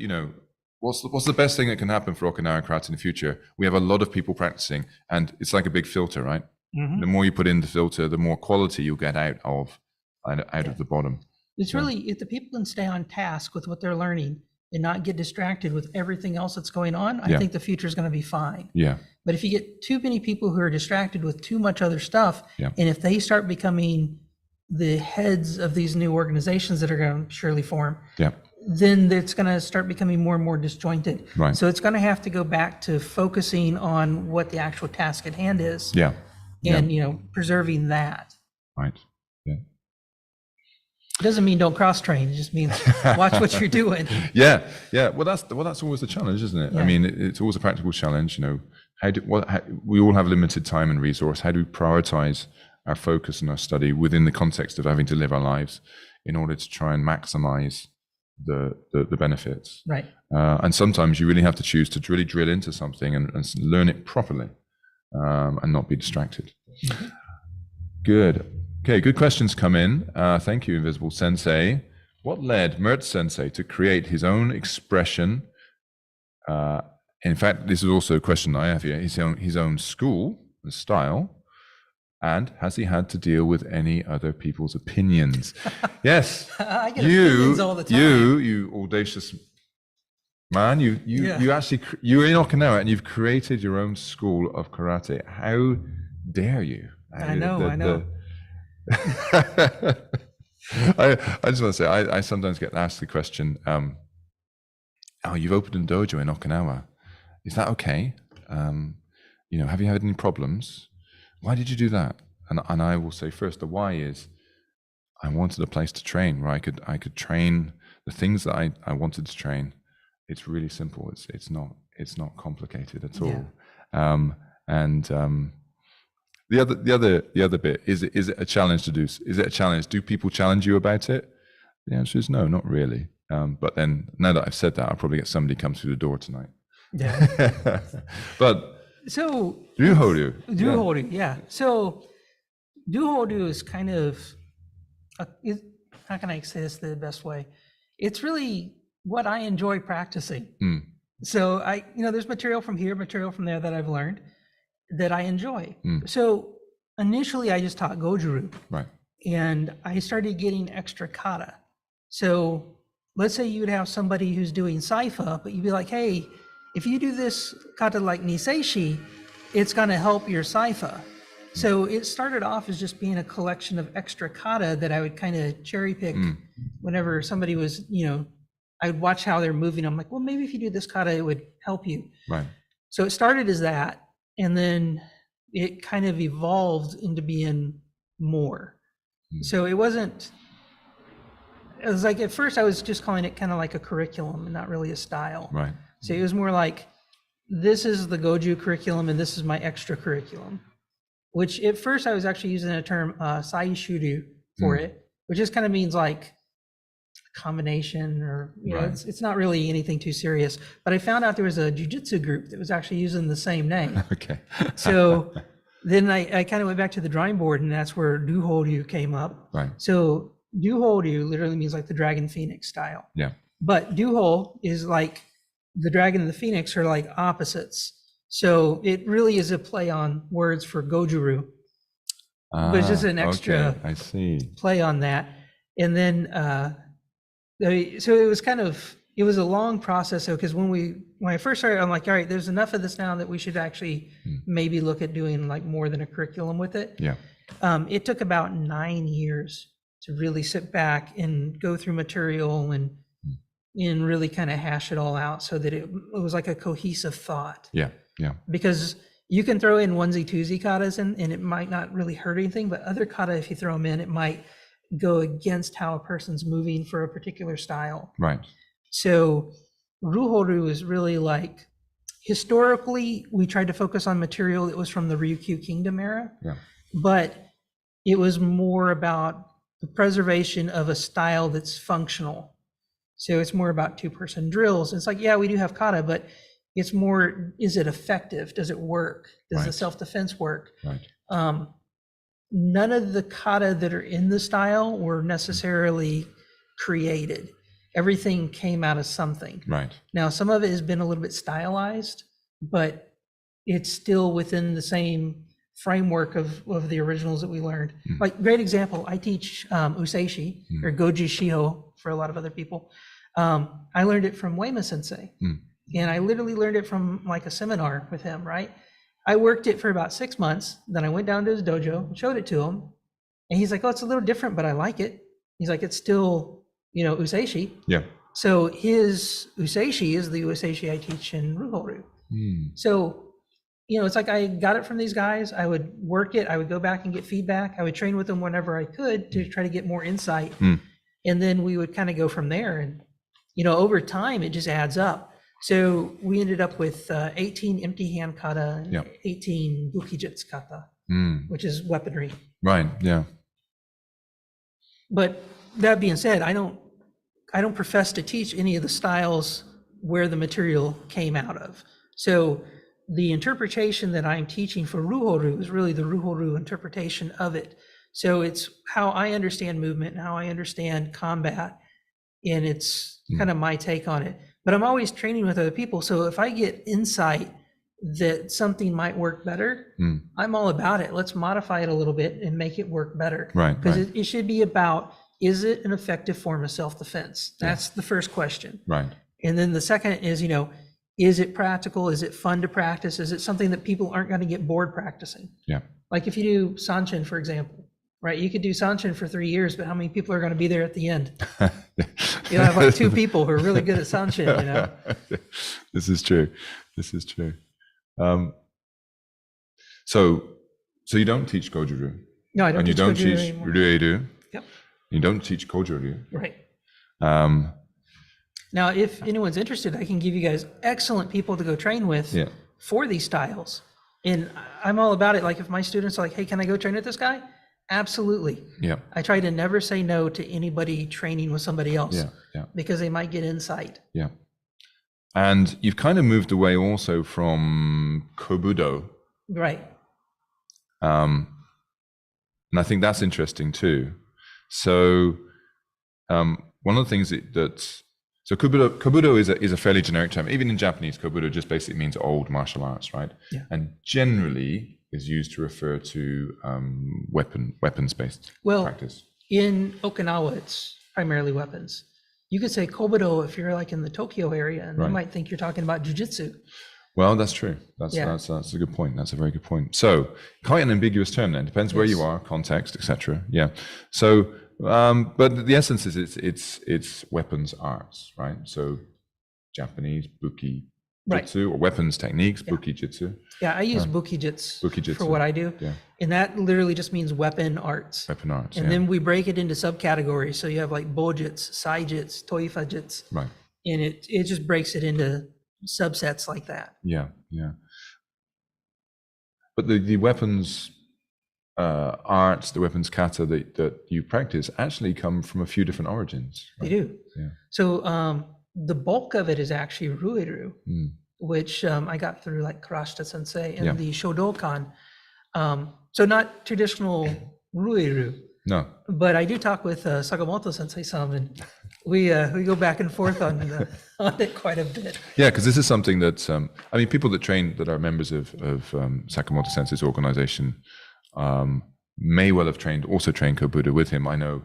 what's the best thing that can happen for Okinawan karate in the future? We have a lot of people practicing, and it's like a big filter, right? The more you put in the filter, the more quality you'll get out of the bottom. It's really, if the people can stay on task with what they're learning and not get distracted with everything else that's going on, I think the future is going to be fine. Yeah. But if you get too many people who are distracted with too much other stuff, and if they start becoming the heads of these new organizations that are going to surely form, then it's going to start becoming more and more disjointed. Right. So it's going to have to go back to focusing on what the actual task at hand is. Yeah. And preserving that. Right. Yeah. It doesn't mean don't cross train. It just means watch what you're doing. Yeah. Well, that's always the challenge, isn't it? Yeah. I mean, it's always a practical challenge. We all have limited time and resource. How do we prioritize our focus and our study within the context of having to live our lives in order to try and maximize the benefits? Right. And sometimes you really have to choose to really drill into something and learn it properly, and not be distracted. Mm-hmm. Good. Okay, good questions come in. Thank you, Invisible Sensei. What led Mertz Sensei to create his own expression? In fact, this is also a question I have here. His own school, the style, and has he had to deal with any other people's opinions? Yes. I get opinions all the time. You audacious man. You actually you're in Okinawa and you've created your own school of karate. How dare you? I know. I just want to say I sometimes get asked the question, you've opened a dojo in Okinawa, is that okay? Have you had any problems? Why did you do that? And I will say first, the why is I wanted a place to train where I could train the things that I wanted to train. It's really simple. It's not complicated at all. Yeah. the other bit, is it a challenge to do? Is it a challenge? Do people challenge you about it? The answer is no, not really. But then now that I've said that, I'll probably get somebody come through the door tonight. Yeah. But So Ryuhoryu. yeah. So Ryuhoryu is kind of, how can I say this the best way? It's really what I enjoy practicing. So there's material from here, material from there that I've learned that I enjoy. So initially I just taught Kojo-ryu. Right. And I started getting extra kata. So let's say you'd have somebody who's doing saifa, but you'd be like, hey, if you do this kata like niseishi, it's going to help your saifa. So it started off as just being a collection of extra kata that I would kind of cherry pick whenever somebody was, I would watch how they're moving. I'm like, well, maybe if you do this kata, it would help you. Right. So it started as that, and then it kind of evolved into being more. So it was like, at first I was just calling it kind of like a curriculum and not really a style. Right. So it was more like, this is the Goju curriculum and this is my extra curriculum, which at first I was actually using a term, Saishuru, for it, which just kind of means like combination, or, it's not really anything too serious. But I found out there was a jujitsu group that was actually using the same name. Okay. So then I kind of went back to the drawing board, and that's where Ryuhoryu came up. Right. So Ryuhoryu literally means like the dragon phoenix style. Yeah. But Ryuho is like the dragon and the phoenix are like opposites. So it really is a play on words for Goju-ryu. But it's just an extra I see. play on that. And then, so it was it was a long process. So, because when I first started, I'm like, all right, there's enough of this now that we should actually maybe look at doing like more than a curriculum with it. Yeah. It took about 9 years to really sit back and go through material and really kind of hash it all out so that it was like a cohesive thought. Yeah. Yeah. Because you can throw in onesie twosie katas and it might not really hurt anything, but other kata, if you throw them in, it might go against how a person's moving for a particular style. Right. So Ryuhoryu is really like, historically, we tried to focus on material that was from the Ryukyu Kingdom era, but it was more about the preservation of a style that's functional. So it's more about two-person drills. It's like, yeah, we do have kata, but it's more, is it effective? Does it work? Does the self-defense work? Right. None of the kata that are in the style were necessarily created. Everything came out of something. Right. Now, some of it has been a little bit stylized, but it's still within the same framework of the originals that we learned. Like, great example, I teach Useishi, or Goju Shiho for a lot of other people. I learned it from Uema sensei. And I literally learned it from like a seminar with him, right? I worked it for about 6 months. Then I went down to his dojo and showed it to him. And he's like, oh, it's a little different, but I like it. He's like, it's still, Useishi. Yeah. So his Useishi is the Useishi I teach in Ryuhoryu. So, it's like I got it from these guys. I would work it. I would go back and get feedback. I would train with them whenever I could to try to get more insight. And then we would kind of go from there. And, over time, it just adds up. So we ended up with 18 empty hand kata and 18 bukijutsu kata, which is weaponry. Right. Yeah. But that being said, I don't profess to teach any of the styles where the material came out of. So the interpretation that I'm teaching for Ryuhoryu is really the Ryuhoryu interpretation of it. So it's how I understand movement and how I understand combat, and it's kind of my take on it. But I'm always training with other people. So if I get insight that something might work better, I'm all about it. Let's modify it a little bit and make it work better. Right. Because it should be about, is it an effective form of self-defense? That's the first question. Right. And then the second is, is it practical? Is it fun to practice? Is it something that people aren't going to get bored practicing? Yeah. Like if you do Sanshin, for example, right? You could do Sanshin for 3 years, but how many people are going to be there at the end? You'll have like 2 people who are really good at Sanshin, This is true. So you don't teach Kojo-ryu? No, I don't. And you don't teach Ryu-ryu? Yep. You don't teach Kojo-ryu? Right. Um, Now, if anyone's interested, I can give you guys excellent people to go train with for these styles. And I'm all about it. Like if my students are like, hey, can I go train with this guy? Absolutely. Yeah. I try to never say no to anybody training with somebody else. Yeah. Yeah. Because they might get insight. Yeah. And you've kind of moved away also from Kobudo. Right. And I think that's interesting too. So one of the things so Kobudo is a fairly generic term. Even in Japanese, Kobudo just basically means old martial arts, right? Yeah. And generally is used to refer to weapons-based practice. In Okinawa, it's primarily weapons. You could say Kobudo if you're like in the Tokyo area, and they might think you're talking about jujitsu. Well, that's true. That's a good point. That's a very good point. So quite an ambiguous term then. Depends where you are, context, etc. Yeah. So, but the essence is it's weapons arts, right? So Japanese buki jitsu or weapons techniques, buki jitsu. Yeah, I use buki jitsu for what I do. Yeah. And that literally just means weapon arts. Weapon arts. And then we break it into subcategories. So you have like bojits, saijits, toifa jits. Right. And it just breaks it into subsets like that. Yeah, yeah. But the weapons arts, the weapons kata that you practice actually come from a few different origins. Right? They do. Yeah. So the bulk of it is actually ruiru, which I got through like Karashita sensei and the Shodokan. So not traditional ruiru. No. But I do talk with Sakamoto sensei some, and we go back and forth on it quite a bit. Yeah, because this is something that I mean, people that train that are members of Sakamoto sensei's organization may well have also trained Kobudo with him. I know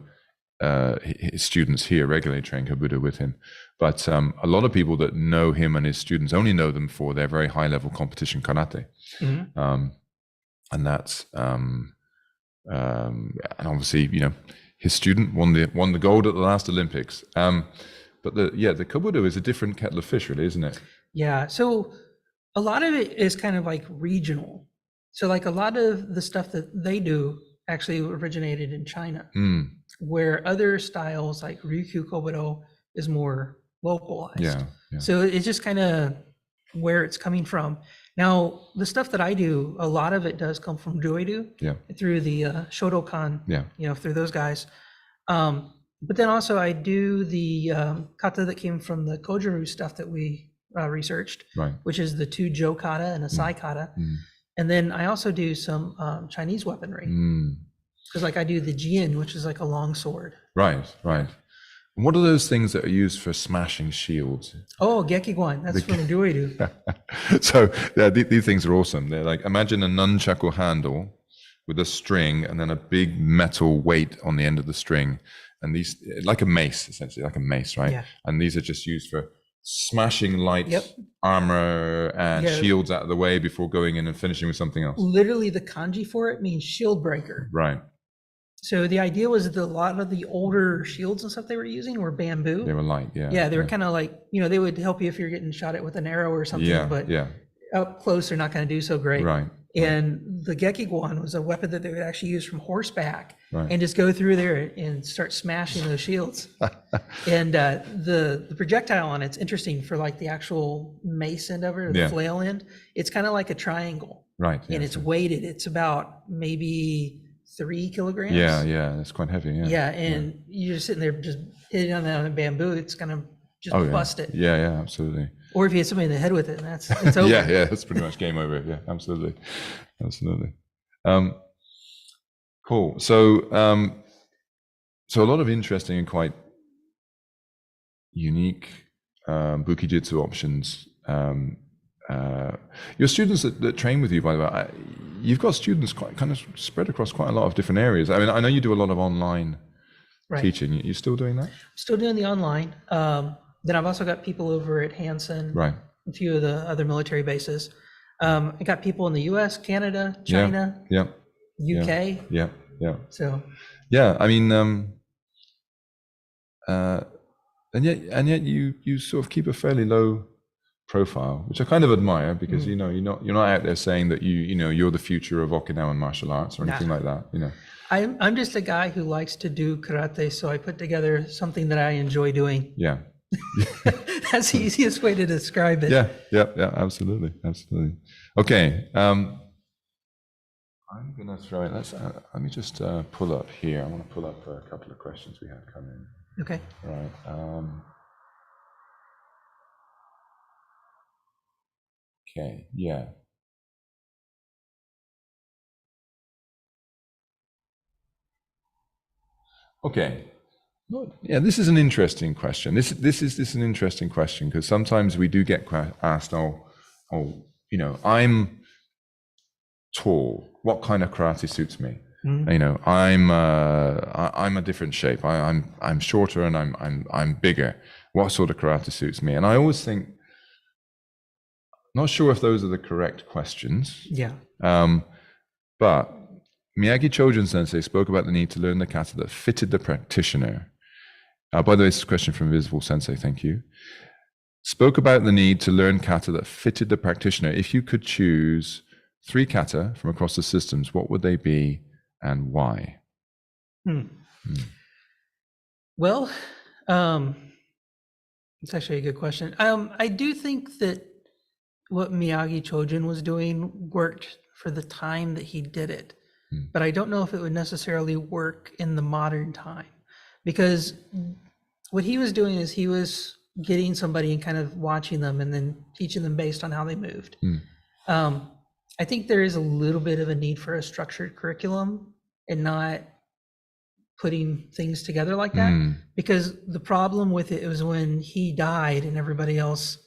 his students here regularly train Kobudo with him, but a lot of people that know him and his students only know them for their very high level competition karate, and that's. And obviously, his student won the gold at the last Olympics. But the Kobudo is a different kettle of fish, really, isn't it? Yeah. So a lot of it is kind of like regional. So like a lot of the stuff that they do actually originated in China, where other styles like Ryukyu Kobudo is more localized. Yeah. So it's just kind of where it's coming from. Now, the stuff that I do, a lot of it does come from Dojo, through the Shodokan, through those guys. But then also I do the kata that came from the Kojo-ryu stuff that we researched, which is the 2 Jo kata and a Sai kata. And then I also do some Chinese weaponry. Because like I do the Jian, which is like a long sword. Right. And what are those things that are used for smashing shields? Oh, Gekiguan, that's from Dojo. So yeah, these things are awesome. They're like, imagine a nunchaku handle with a string and then a big metal weight on the end of the string. And these, like a mace, essentially, like a mace, right? Yeah. And these are just used for smashing light armor and shields out of the way before going in and finishing with something else. Literally, the kanji for it means shield breaker. Right. So the idea was that a lot of the older shields and stuff they were using were bamboo. They were light, Yeah, they were kind of like, they would help you if you're getting shot at with an arrow or something, but up close they're not going to do so great. Right. And the Gekiguan was a weapon that they would actually use from horseback and just go through there and start smashing those shields. And the projectile on it's interesting for like the actual mace end of it, or the flail end. It's kind of like a triangle. Right. And it's weighted. It's about maybe 3 kilograms. Yeah, it's quite heavy. Yeah, and you're just sitting there just hitting on that bamboo, it's gonna just bust it. Yeah, absolutely. Or if you hit somebody in the head with it, it's over. yeah, that's pretty much game over. Yeah, absolutely. Cool. So a lot of interesting and quite unique bukijitsu options. Your students that train with you, by the way, you've got students quite kind of spread across quite a lot of different areas. I mean, I know you do a lot of online teaching. You're still doing that? Still doing the online. Then I've also got people over at Hansen, a few of the other military bases. I got people in the US, Canada, China, UK. Yeah. So. Yeah, I mean, and yet you sort of keep a fairly low profile, which I kind of admire, because you're not out there saying that you're the future of Okinawan martial arts or anything like that. I'm just a guy who likes to do karate, so I put together something that I enjoy doing. Yeah. That's the easiest way to describe it. Yeah, absolutely. Okay. I'm going to throw it. Let me just pull up here. I want to pull up a couple of questions we had come in. Okay. Right. Okay. Yeah. Okay. Yeah, this is an interesting question. This is an interesting question because sometimes we do get asked, I'm tall. What kind of karate suits me? Mm-hmm. I'm a different shape. I'm shorter and I'm bigger. What sort of karate suits me? And I always think, not sure if those are the correct questions. Yeah. But Miyagi Chojun Sensei spoke about the need to learn the kata that fitted the practitioner. By the way, this is a question from Visible Sensei, thank you. Spoke about the need to learn kata that fitted the practitioner. If you could choose 3 kata from across the systems, what would they be and why? Well, it's actually a good question. I do think that what Miyagi Chojun was doing worked for the time that he did it, but I don't know if it would necessarily work in the modern time. Because what he was doing is he was getting somebody and kind of watching them and then teaching them based on how they moved. I think there is a little bit of a need for a structured curriculum and not putting things together like that. Because the problem with it was when he died and everybody else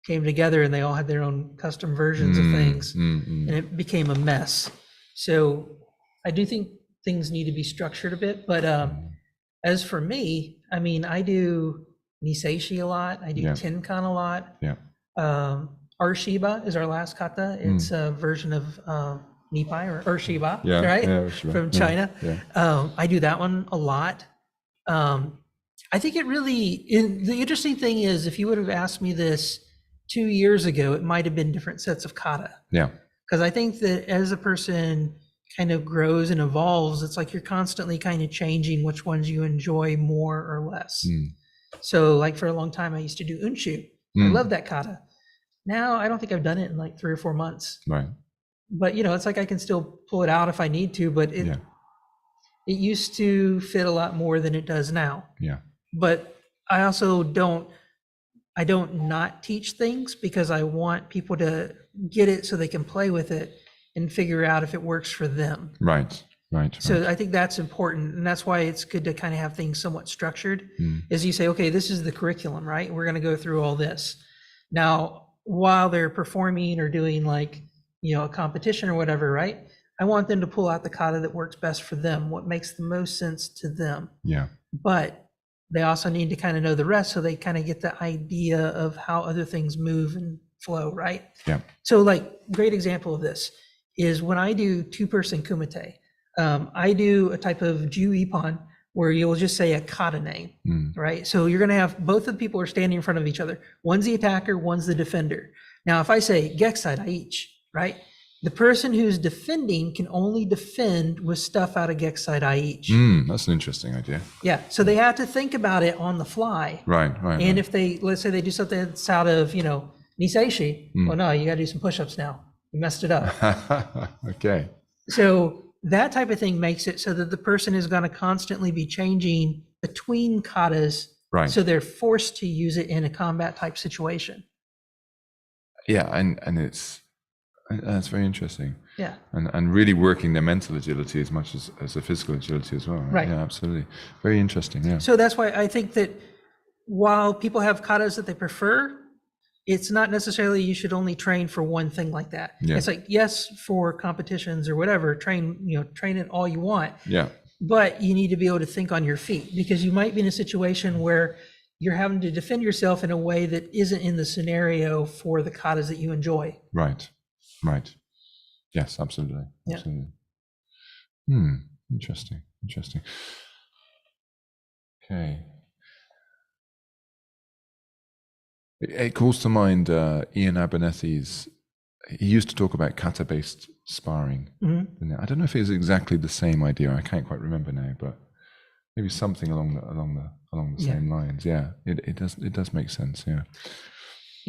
came together and they all had their own custom versions of things, and it became a mess. So I do think things need to be structured a bit, but as for me, I mean, I do Niseishi a lot. I do Tenkan a lot. Arshiba is our last kata. It's a version of Nippai or Arshiba, right? Arshiba. From China. I do that one a lot. I think it really, the interesting thing is, if you would have asked me this 2 years ago, it might have been different sets of kata. Because I think that as a person kind of grows and evolves, it's like you're constantly kind of changing which ones you enjoy more or less. So like for a long time, I used to do unshu. I love that kata. Now I don't think I've done it in like 3 or 4 months. But it's like I can still pull it out if I need to, but it used to fit a lot more than it does now. But I also don't not teach things because I want people to get it so they can play with it and figure out if it works for them. Right. So I think that's important, and that's why it's good to kind of have things somewhat structured. Is you say, okay, this is the curriculum, right? We're going to go through all this. Now, while they're performing or doing like, a competition or whatever, right? I want them to pull out the kata that works best for them, what makes the most sense to them. But they also need to kind of know the rest so they kind of get the idea of how other things move and flow, right? So like, great example of this is when I do 2-person kumite, I do a type of ju ippon where you'll just say a kata name, right? So you're going to have both of the people are standing in front of each other. One's the attacker, one's the defender. Now, if I say Gekisai Daiichi, right? The person who's defending can only defend with stuff out of Gekisai Daiichi. That's an interesting idea. So they have to think about it on the fly. Right. And if they, let's say they do something that's out of, Niseishi, well, no, you got to do some push-ups now. You messed it up. Okay. So that type of thing makes it so that the person is going to constantly be changing between katas. So they're forced to use it in a combat type situation. And that's very interesting. And really working their mental agility as much as the physical agility as well. Right? Yeah, absolutely. Very interesting. So that's why I think that while people have katas that they prefer, it's not necessarily you should only train for one thing like that. It's like, yes, for competitions or whatever, train it all you want. But you need to be able to think on your feet, because you might be in a situation where you're having to defend yourself in a way that isn't in the scenario for the katas that you enjoy. Right. Yes, absolutely. Interesting. Okay. It calls to mind Ian Abernethy's. He used to talk about kata-based sparring. I don't know if it is exactly the same idea. I can't quite remember now, but maybe something along the same lines. It does make sense.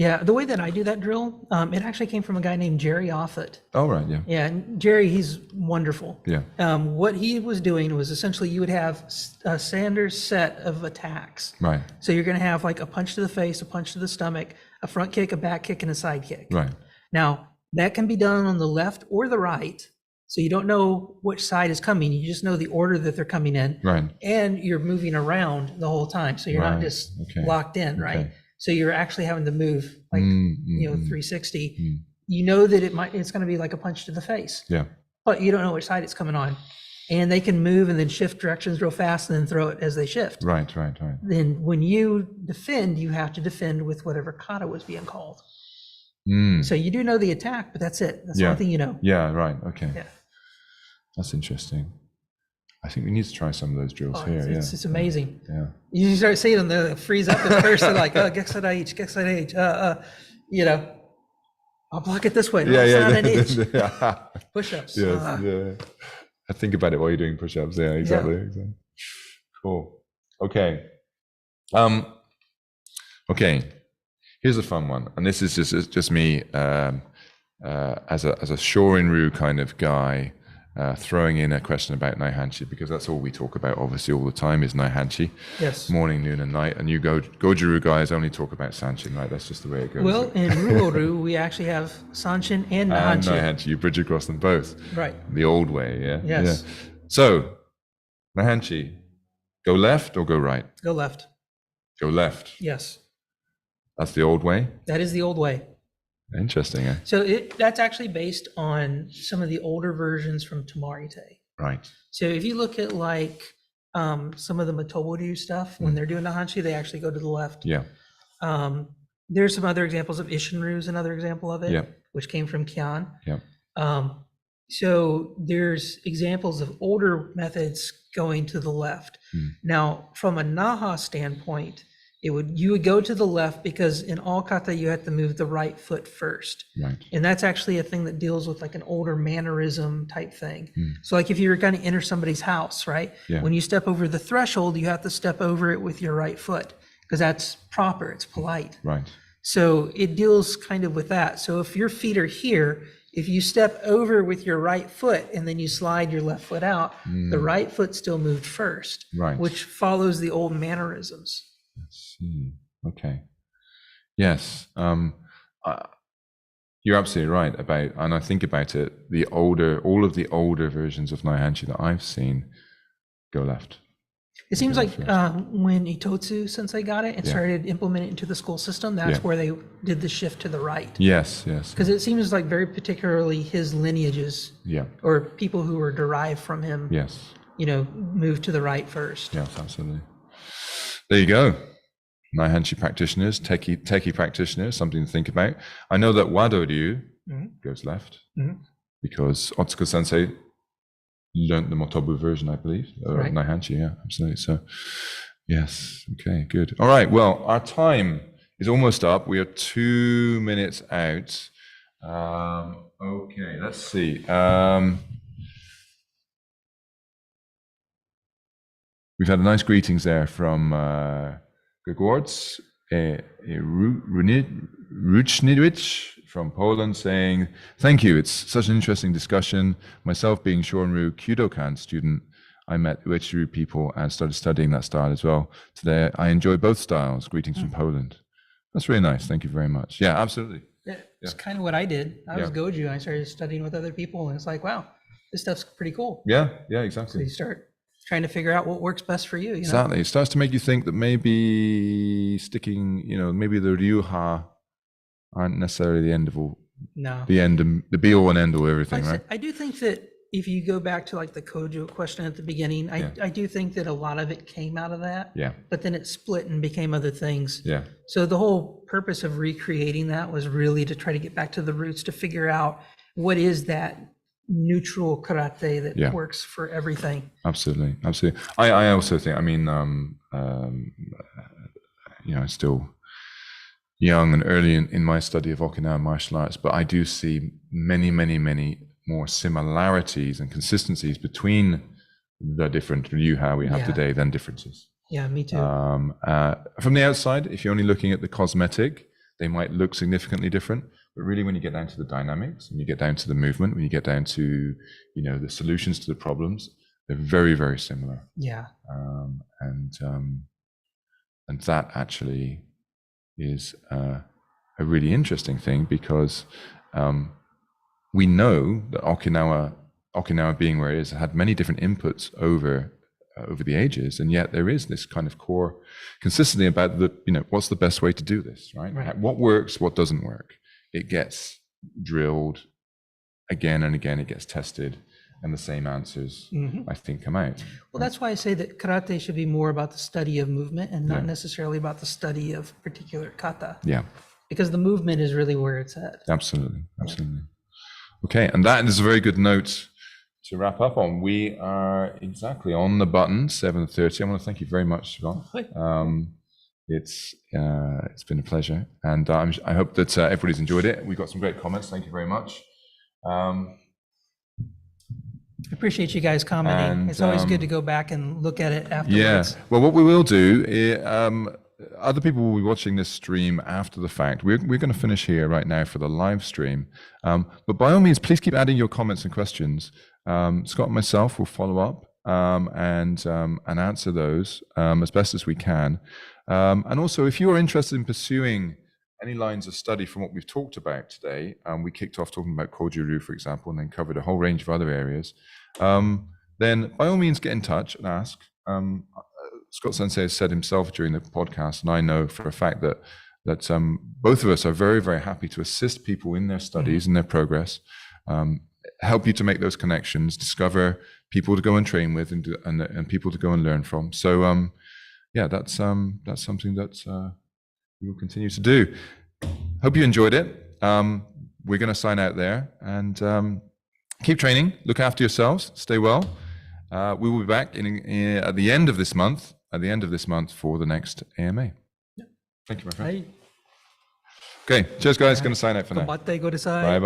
Yeah, the way that I do that drill, it actually came from a guy named Jerry Offit. Oh, right, yeah. Yeah, and Jerry, he's wonderful. Yeah. What he was doing was essentially you would have a Sanders set of attacks. Right, So you're going to have like a punch to the face, a punch to the stomach, a front kick, a back kick, and a side kick. right. Now, that can be done on the left or the right. So you don't know which side is coming. You just know the order that they're coming in. Right. And you're moving around the whole time. So you're not Right, just okay, locked in, right? okay. So you're actually having to move like, 360. Mm. You know that it's going to be like a punch to the face, Yeah, but you don't know which side it's coming on. And they can move and then shift directions real fast and then throw it as they shift. right. Then when you defend, you have to defend with whatever kata was being called. Mm. So you do know the attack, but that's it. That's the Yeah. only thing you know. Yeah, right, okay. Yeah. That's interesting. I think we need to try some of those drills Oh, here. it's amazing. Yeah. You start seeing them, they freeze up at first. They're like, oh, Geksadaichi, you know, I'll block it this way. No, it's not an inch. Yeah. Push-ups. Yes, yeah. I think about it while you're doing push-ups. Yeah, exactly. Cool. Okay. Okay. Here's a fun one, and this is just me as a Shorin-ryu kind of guy, throwing in a question about Naihanchi, because that's all we talk about obviously all the time is Naihanchi. Yes. Morning, noon, and night. And you Kojo-ryu guys only talk about Sanshin, right? That's just the way it goes. Well, in Ruo-ryu, we actually have Sanshin and and Naihanchi. Naihanchi, you bridge across them both. Right. The old way, yeah? Yes. Yeah. So, Naihanchi, go left or go right? Go left. Go left. Yes. That's the old way? That is the old way. Interesting, eh? So that's actually based on some of the older versions from Tamarite. Right. So if you look at like some of the Matobo-ryu stuff, when they're doing Naihanchi, they actually go to the left. Yeah. There's some other examples of Ishinryu is another example of it, Yeah. which came from Kyan. Yeah. So there's examples of older methods going to the left. Now, from a Naha standpoint, you would go to the left because in all kata you have to move the right foot first. Right. And that's actually a thing that deals with like an older mannerism type thing. So like if you were going to enter somebody's house, right? Yeah. When you step over the threshold, you have to step over it with your right foot because that's proper, it's polite. Right. So it deals kind of with that. So if your feet are here, if you step over with your right foot and then you slide your left foot out, the right foot still moved first, Right. which follows the old mannerisms. Let's see. Okay. Yes. You're absolutely right about, and I think about it, all of the older versions of Naihanchi that I've seen go left. It seems like when Itotsu sensei got it and started implementing it into the school system, that's where they did the shift to the right. Yes, yes. Because it seems like very particularly his lineages or people who were derived from him, moved to the right first. Yes, absolutely. There you go. Naihanchi practitioners, techie practitioners, something to think about. I know that Wado-ryu goes left because Otsuka sensei learned the Motobu version, I believe, of Naihanchi. Yeah, absolutely. So, yes. Okay, good. All right. Well, our time is almost up. We are 2 minutes out. Okay, let's see. We've had a nice greetings there from Gregorz Ruchnidwich from Poland saying, thank you, it's such an interesting discussion. Myself being Shorin-ryu Kyudokan student, I met Uechi-ryu people and started studying that style as well. Today, I enjoy both styles. Greetings from Poland. That's really nice. Thank you very much. Yeah, absolutely. It's kind of what I did. I was Goju. I started studying with other people and it's like, wow, this stuff's pretty cool. Yeah, exactly. So you start trying to figure out what works best for you. Exactly. It starts to make you think that maybe sticking, maybe the Ryuha aren't necessarily the end of all. No. The be all and end all everything, right? I do think that if you go back to like the Kojo question at the beginning, I do think that a lot of it came out of that. Yeah. But then it split and became other things. Yeah. So the whole purpose of recreating that was really to try to get back to the roots, to figure out what is that neutral karate that works for everything. Absolutely. I also think, still young and early in my study of Okinawan martial arts, but I do see many, many, many more similarities and consistencies between the different Ryuha we have today than differences. Yeah, me too. From the outside, if you're only looking at the cosmetic, they might look significantly different, but really when you get down to the dynamics, and you get down to the movement, when you get down to, the solutions to the problems, they're very, very similar. Yeah. And that actually is a really interesting thing, because we know that Okinawa being where it is, had many different inputs over the ages, and yet there is this kind of core consistency about what's the best way to do this, right? What works, what doesn't work. It gets drilled again and again, it gets tested, and the same answers, I think, come out. Well, that's why I say that karate should be more about the study of movement and not necessarily about the study of particular kata. Yeah. Because the movement is really where it's at. Absolutely. Okay, and that is a very good note to wrap up on. We are exactly on the button, 7:30. I want to thank you very much, Scott. It's been a pleasure, and I hope that everybody's enjoyed it. We got some great comments. Thank you very much. I appreciate you guys commenting. It's always good to go back and look at it afterwards. Yeah. Well, what we will do is, other people will be watching this stream after the fact. We're going to finish here right now for the live stream. But by all means, please keep adding your comments and questions. Scott and myself will follow up and answer those as best as we can. And also, if you are interested in pursuing any lines of study from what we've talked about today, we kicked off talking about Kojo-ryu, for example, and then covered a whole range of other areas, then by all means get in touch and ask. Scott Sensei has said himself during the podcast, and I know for a fact that both of us are very, very happy to assist people in their studies and their progress, help you to make those connections, discover people to go and train with, and people to go and learn from. So that's something that we will continue to do. Hope you enjoyed it. We're going to sign out there, and keep training. Look after yourselves. Stay well. We will be back at the end of this month. For the next AMA. Thank you, my friend. Okay, cheers, guys. Going to sign out for now. Bye bye.